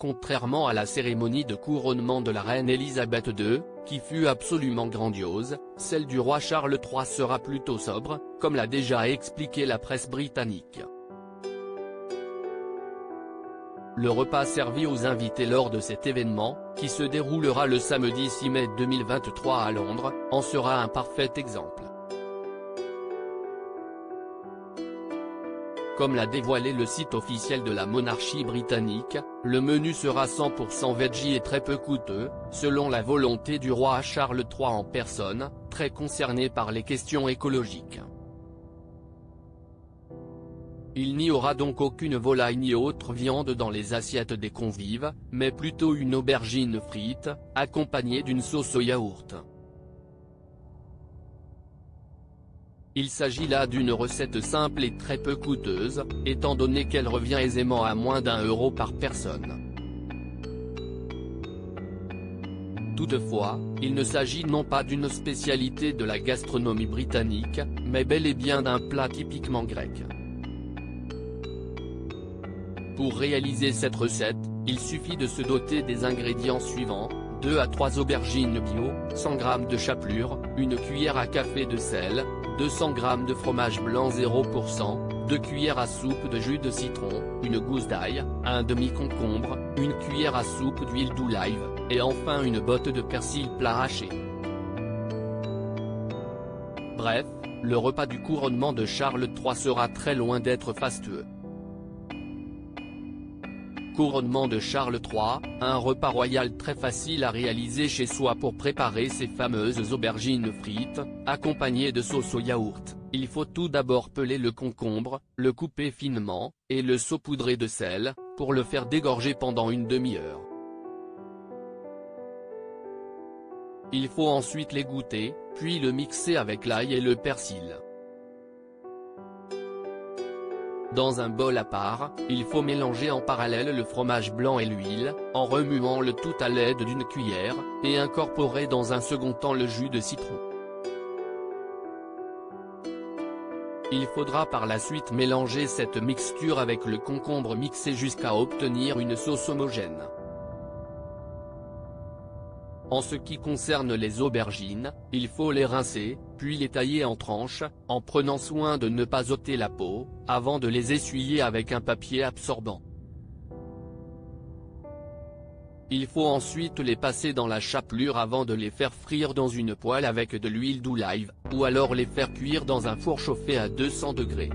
contrairement à la cérémonie de couronnement de la reine Elisabeth II, qui fut absolument grandiose, celle du roi Charles III sera plutôt sobre, comme l'a déjà expliqué la presse britannique. Le repas servi aux invités lors de cet événement, qui se déroulera le samedi 6 mai 2023 à Londres, en sera un parfait exemple. Comme l'a dévoilé le site officiel de la monarchie britannique, le menu sera 100% veggie et très peu coûteux, selon la volonté du roi Charles III en personne, très concerné par les questions écologiques. Il n'y aura donc aucune volaille ni autre viande dans les assiettes des convives, mais plutôt une aubergine frite, accompagnée d'une sauce au yaourt. Il s'agit là d'une recette simple et très peu coûteuse, étant donné qu'elle revient aisément à moins d'1 € par personne. Toutefois, il ne s'agit non pas d'une spécialité de la gastronomie britannique, mais bel et bien d'un plat typiquement grec. Pour réaliser cette recette, il suffit de se doter des ingrédients suivants: 2 à 3 aubergines bio, 100 g de chapelure, une cuillère à café de sel, 200 g de fromage blanc 0%, 2 cuillères à soupe de jus de citron, une gousse d'ail, un demi-concombre, une cuillère à soupe d'huile d'olive, et enfin une botte de persil plat haché. Bref, le repas du couronnement de Charles III sera très loin d'être fastueux. Couronnement de Charles III, un repas royal très facile à réaliser chez soi pour préparer ces fameuses aubergines frites, accompagnées de sauce au yaourt. Il faut tout d'abord peler le concombre, le couper finement, et le saupoudrer de sel, pour le faire dégorger pendant une demi-heure. Il faut ensuite l'égoutter, puis le mixer avec l'ail et le persil. Dans un bol à part, il faut mélanger en parallèle le fromage blanc et l'huile, en remuant le tout à l'aide d'une cuillère, et incorporer dans un second temps le jus de citron. Il faudra par la suite mélanger cette mixture avec le concombre mixé jusqu'à obtenir une sauce homogène. En ce qui concerne les aubergines, il faut les rincer, puis les tailler en tranches, en prenant soin de ne pas ôter la peau, avant de les essuyer avec un papier absorbant. Il faut ensuite les passer dans la chapelure avant de les faire frire dans une poêle avec de l'huile d'olive, ou alors les faire cuire dans un four chauffé à 200 degrés.